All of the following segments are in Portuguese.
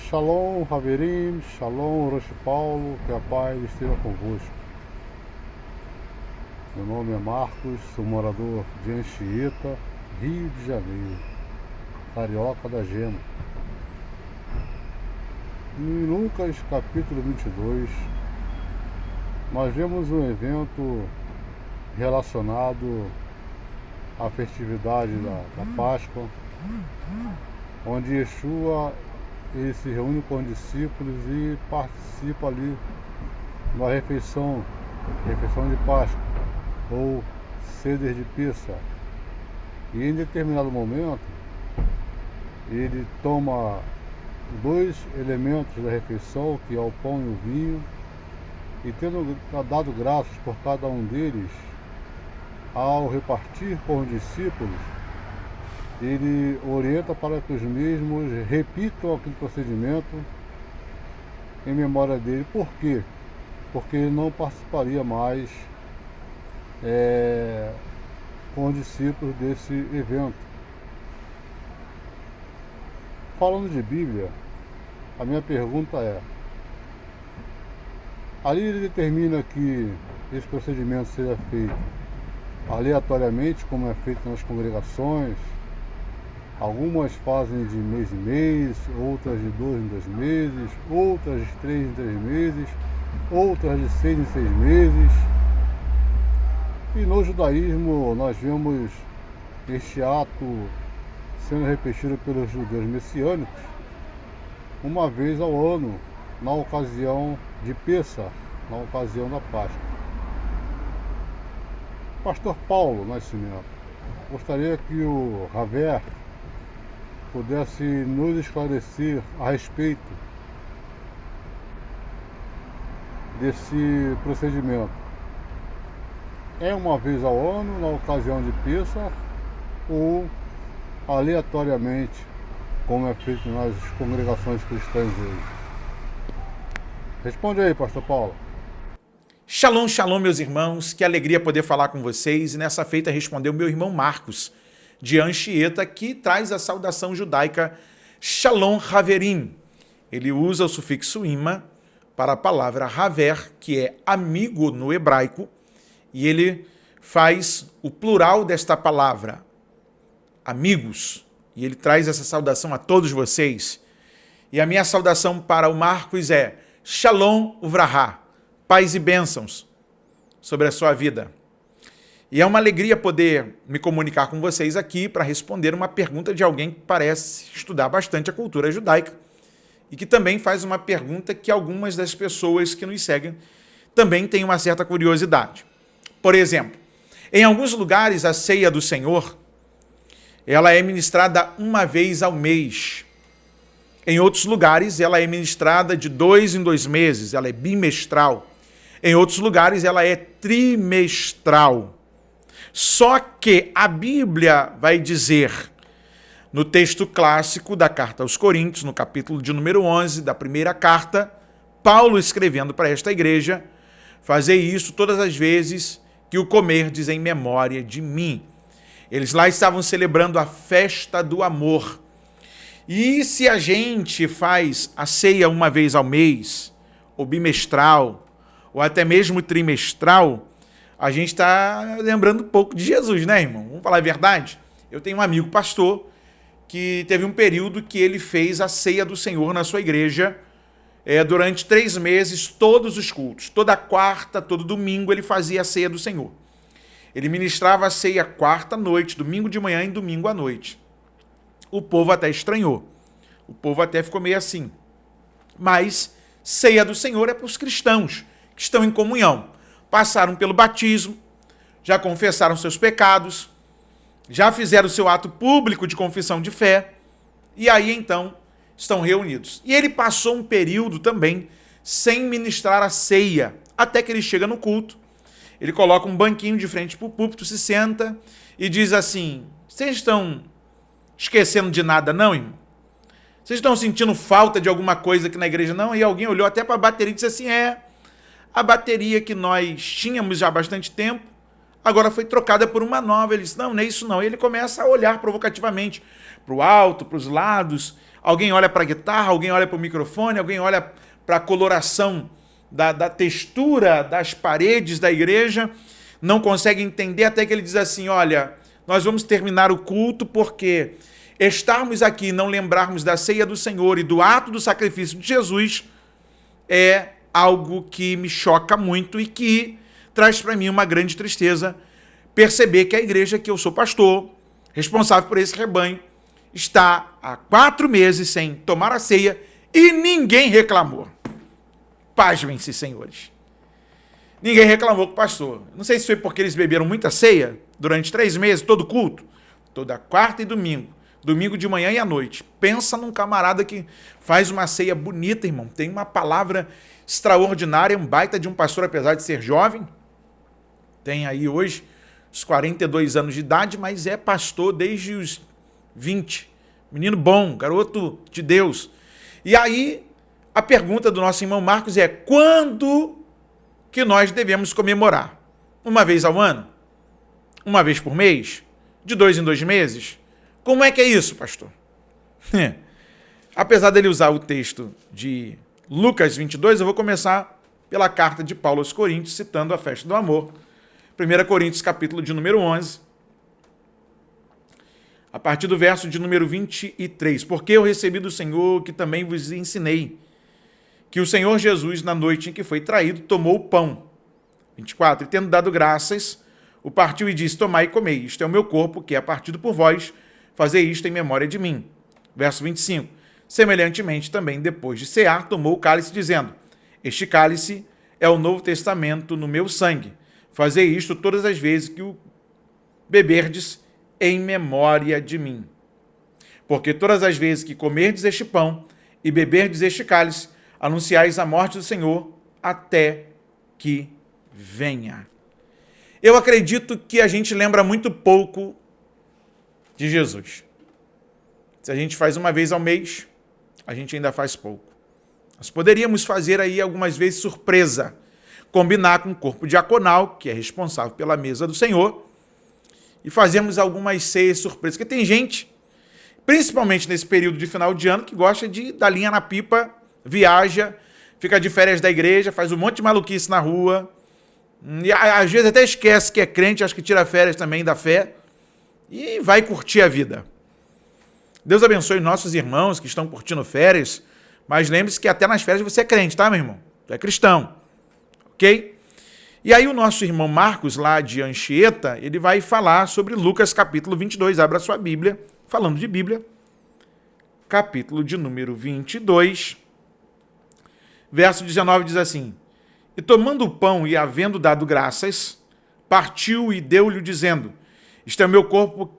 Shalom, Haverim, Shalom, Rosh Paulo, que a paz esteja convosco. Meu nome é Marcos, sou morador de Anchieta, Rio de Janeiro, carioca da gema. Em Lucas capítulo 22, nós vemos um evento relacionado à festividade da Páscoa, onde Yeshua ele se reúne com os discípulos e participa ali na refeição de Páscoa, ou Seder de Pêssar. E em determinado momento, ele toma dois elementos da refeição, que é o pão e o vinho, e tendo dado graças por cada um deles, ao repartir com os discípulos, ele orienta para que os mesmos repitam aquele procedimento em memória dele. Por quê? Porque ele não participaria mais com os discípulos desse evento. Falando de Bíblia, a minha pergunta é: ali ele determina que esse procedimento seja feito aleatoriamente, como é feito nas congregações. Algumas fazem de mês em mês, outras de 2 em 2 meses, outras de 3 em 3 meses, outras de 6 em 6 meses. E no judaísmo nós vemos este ato sendo repetido pelos judeus messiânicos uma vez ao ano, na ocasião de Pêssar, na ocasião da Páscoa. Pastor Paulo Nascimento, gostaria que o Raver pudesse nos esclarecer a respeito desse procedimento. É uma vez ao ano, na ocasião de Pêssar, ou aleatoriamente, como é feito nas congregações cristãs hoje? Responde aí, Pastor Paulo. Shalom, shalom, meus irmãos. Que alegria poder falar com vocês. E nessa feita respondeu meu irmão Marcos, de Anchieta, que traz a saudação judaica Shalom Haverim. Ele usa o sufixo ima para a palavra haver, que é amigo no hebraico, e ele faz o plural desta palavra, amigos, e ele traz essa saudação a todos vocês. E a minha saudação para o Marcos é Shalom Uvrahá, paz e bênçãos sobre a sua vida. E é uma alegria poder me comunicar com vocês aqui para responder uma pergunta de alguém que parece estudar bastante a cultura judaica e que também faz uma pergunta que algumas das pessoas que nos seguem também têm uma certa curiosidade. Por exemplo, em alguns lugares a ceia do Senhor ela é ministrada uma vez ao mês. Em outros lugares ela é ministrada de 2 em 2 meses, ela é bimestral. Em outros lugares ela é trimestral. Só que a Bíblia vai dizer, no texto clássico da carta aos Coríntios, no capítulo de número 11 da primeira carta, Paulo escrevendo para esta igreja: fazei isso todas as vezes que o comerdes em memória de mim. Eles lá estavam celebrando a festa do amor. E se a gente faz a ceia uma vez ao mês, ou bimestral, ou até mesmo trimestral, a gente está lembrando um pouco de Jesus, né, irmão? Vamos falar a verdade? Eu tenho um amigo pastor que teve um período que ele fez a ceia do Senhor na sua igreja durante 3 meses, todos os cultos. Toda quarta, todo domingo ele fazia a ceia do Senhor. Ele ministrava a ceia quarta à noite, domingo de manhã e domingo à noite. O povo até estranhou. O povo até ficou meio assim. Mas ceia do Senhor é para os cristãos que estão em comunhão. Passaram pelo batismo, já confessaram seus pecados, já fizeram o seu ato público de confissão de fé, e aí então estão reunidos. E ele passou um período também sem ministrar a ceia, até que ele chega no culto, ele coloca um banquinho de frente para o púlpito, se senta e diz assim: vocês estão esquecendo de nada não, irmão? Vocês estão sentindo falta de alguma coisa aqui na igreja não? E alguém olhou até para a bateria e disse assim: a bateria que nós tínhamos já há bastante tempo, agora foi trocada por uma nova. Ele disse, não, não é isso não. E ele começa a olhar provocativamente para o alto, para os lados. Alguém olha para a guitarra, alguém olha para o microfone, alguém olha para a coloração da textura das paredes da igreja. Não consegue entender até que ele diz assim, olha, nós vamos terminar o culto porque estarmos aqui e não lembrarmos da ceia do Senhor e do ato do sacrifício de Jesus é algo que me choca muito e que traz para mim uma grande tristeza perceber que a igreja que eu sou pastor, responsável por esse rebanho, está há 4 meses sem tomar a ceia e ninguém reclamou. Pasmem-se, senhores. Ninguém reclamou com o pastor. Não sei se foi porque eles beberam muita ceia durante 3 meses, todo culto, toda quarta e domingo. Domingo de manhã e à noite. Pensa num camarada que faz uma ceia bonita, irmão. Tem uma palavra extraordinária, um baita de um pastor, apesar de ser jovem. Tem aí hoje os 42 anos de idade, mas é pastor desde os 20. Menino bom, garoto de Deus. E aí, a pergunta do nosso irmão Marcos é, quando que nós devemos comemorar? Uma vez ao ano? Uma vez por mês? De 2 em 2 meses? Como é que é isso, pastor? Apesar dele usar o texto de Lucas 22, eu vou começar pela carta de Paulo aos Coríntios, citando a festa do amor. 1 Coríntios, capítulo de número 11, a partir do verso de número 23. Porque eu recebi do Senhor que também vos ensinei, que o Senhor Jesus, na noite em que foi traído, tomou o pão. 24. E tendo dado graças, o partiu e disse, tomai e comei, isto é o meu corpo, que é partido por vós, fazei isto em memória de mim. Verso 25. Semelhantemente também, depois de cear, tomou o cálice, dizendo, este cálice é o novo testamento no meu sangue. Fazei isto todas as vezes que o beberdes em memória de mim. Porque todas as vezes que comerdes este pão e beberdes este cálice, anunciais a morte do Senhor até que venha. Eu acredito que a gente lembra muito pouco de Jesus. Se a gente faz uma vez ao mês, a gente ainda faz pouco. Nós poderíamos fazer aí algumas vezes surpresa, combinar com o corpo diaconal, que é responsável pela mesa do Senhor, e fazermos algumas ceias surpresas. Porque tem gente, principalmente nesse período de final de ano, que gosta de dar linha na pipa, viaja, fica de férias da igreja, faz um monte de maluquice na rua, e às vezes até esquece que é crente, acho que tira férias também da fé, e vai curtir a vida. Deus abençoe nossos irmãos que estão curtindo férias, mas lembre-se que até nas férias você é crente, tá, meu irmão? Tu é cristão, ok? E aí o nosso irmão Marcos, lá de Anchieta, ele vai falar sobre Lucas capítulo 22, abra sua Bíblia, falando de Bíblia, capítulo de número 22, verso 19 diz assim, e tomando o pão e havendo dado graças, partiu e deu-lhe dizendo, isto é o meu corpo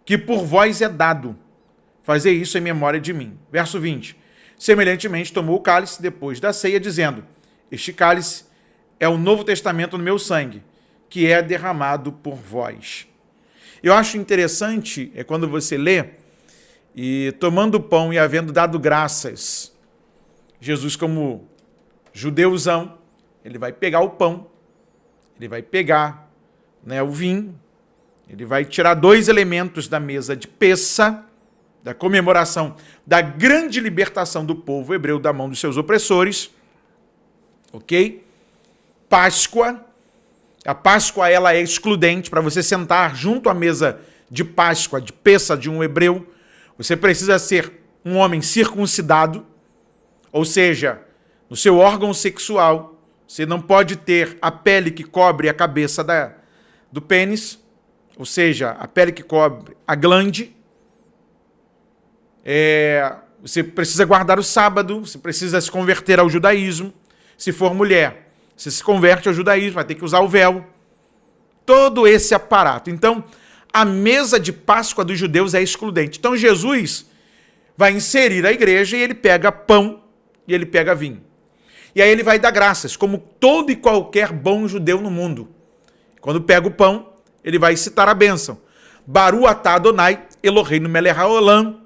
que por vós é dado, fazei isso em memória de mim. Verso 20, semelhantemente tomou o cálice depois da ceia, dizendo, este cálice é o novo testamento no meu sangue, que é derramado por vós. Eu acho interessante, quando você lê, e tomando o pão e havendo dado graças, Jesus como judeuzão, ele vai pegar o pão, ele vai pegar o vinho, ele vai tirar 2 elementos da mesa de Pessa, da comemoração da grande libertação do povo hebreu da mão dos seus opressores, ok? Páscoa, a Páscoa ela é excludente, para você sentar junto à mesa de Páscoa, de Pessa de um hebreu, você precisa ser um homem circuncidado, ou seja, no seu órgão sexual, você não pode ter a pele que cobre a cabeça do pênis, ou seja, a pele que cobre a glande. Você precisa guardar o sábado, você precisa se converter ao judaísmo. Se for mulher, você se converte ao judaísmo, vai ter que usar o véu. Todo esse aparato. Então, a mesa de Páscoa dos judeus é excludente. Então, Jesus vai inserir a igreja e ele pega pão e ele pega vinho. E aí ele vai dar graças, como todo e qualquer bom judeu no mundo. Quando pega o pão, ele vai citar a bênção. Baru atah Adonai Eloheinu melech haolam.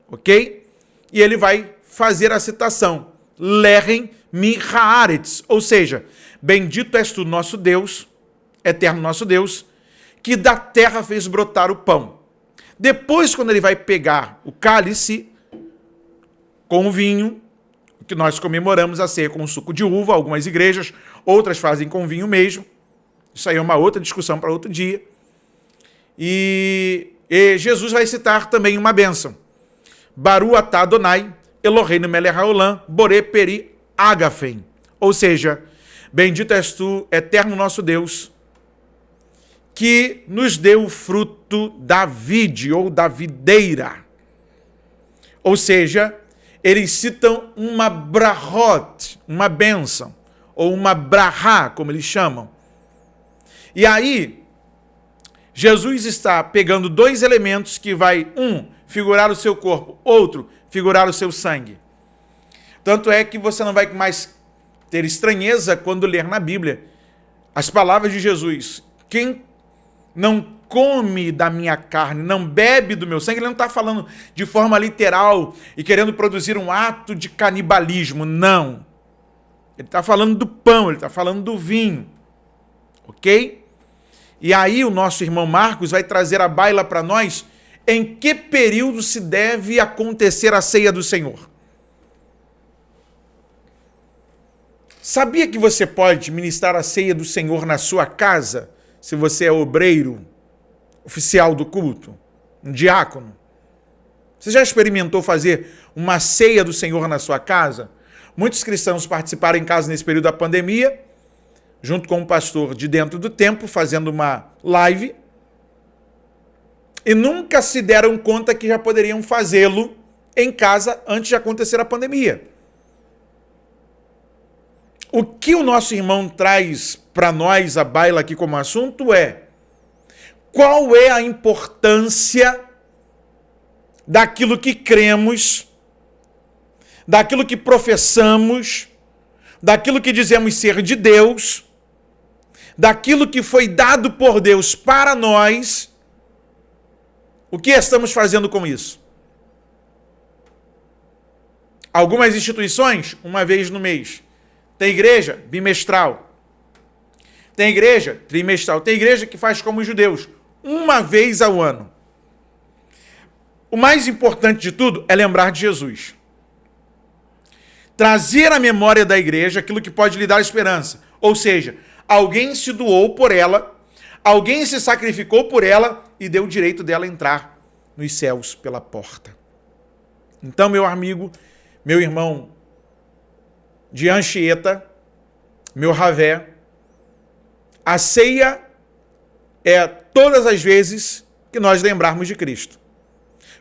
Ok? E ele vai fazer a citação. Lechem min haaretz. Ou seja, bendito és tu, nosso Deus, eterno nosso Deus, que da terra fez brotar o pão. Depois, quando ele vai pegar o cálice com o vinho, que nós comemoramos a ceia com suco de uva, algumas igrejas, outras fazem com vinho mesmo. Isso aí é uma outra discussão para outro dia. E Jesus vai citar também uma bênção. Baru atah Adonai, Eloheinu melech haolam, borei peri agafen. Ou seja, bendito és tu, eterno nosso Deus, que nos deu o fruto da vide ou da videira. Ou seja, eles citam uma brahot, uma bênção, ou uma brahá, como eles chamam. E aí, Jesus está pegando dois elementos que vai, um, figurar o seu corpo, outro, figurar o seu sangue. Tanto é que você não vai mais ter estranheza quando ler na Bíblia as palavras de Jesus. Quem não come da minha carne, não bebe do meu sangue, ele não está falando de forma literal e querendo produzir um ato de canibalismo, não. Ele está falando do pão, ele está falando do vinho, ok? E aí o nosso irmão Marcos vai trazer à baila para nós em que período se deve acontecer a ceia do Senhor. Sabia que você pode ministrar a ceia do Senhor na sua casa, se você é obreiro, oficial do culto, um diácono? Você já experimentou fazer uma ceia do Senhor na sua casa? Muitos cristãos participaram em casa nesse período da pandemia, junto com um pastor de dentro do templo, fazendo uma live, e nunca se deram conta que já poderiam fazê-lo em casa antes de acontecer a pandemia. O que o nosso irmão traz para nós à baila aqui como assunto é: qual é a importância daquilo que cremos, daquilo que professamos, daquilo que dizemos ser de Deus, daquilo que foi dado por Deus para nós. O que estamos fazendo com isso? Algumas instituições, uma vez no mês. Tem igreja bimestral. Tem igreja trimestral. Tem igreja que faz como os judeus, uma vez ao ano. O mais importante de tudo é lembrar de Jesus. Trazer à memória da igreja aquilo que pode lhe dar esperança. Ou seja, alguém se doou por ela, alguém se sacrificou por ela e deu o direito dela entrar nos céus pela porta. Então, meu amigo, meu irmão de Anchieta, meu Ravé, a ceia é todas as vezes que nós lembrarmos de Cristo.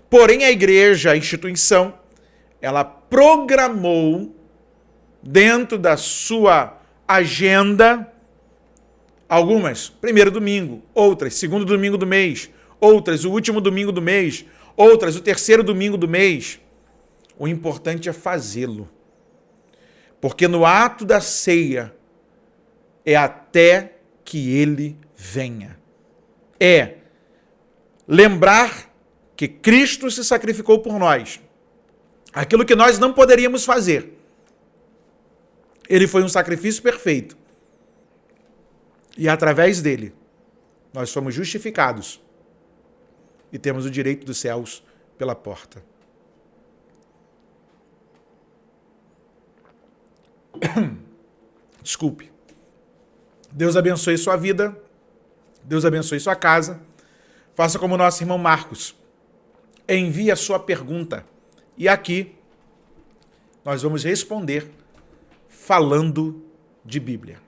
Porém, a igreja, a instituição, ela programou dentro da sua agenda algumas, primeiro domingo, outras, segundo domingo do mês, outras, o último domingo do mês, outras, o terceiro domingo do mês. O importante é fazê-lo. Porque no ato da ceia é até que ele venha. É lembrar que Cristo se sacrificou por nós. Aquilo que nós não poderíamos fazer. Ele foi um sacrifício perfeito. E através dele, nós somos justificados. E temos o direito dos céus pela porta. Desculpe. Deus abençoe sua vida. Deus abençoe sua casa. Faça como nosso irmão Marcos. Envie a sua pergunta. E aqui nós vamos responder falando de Bíblia.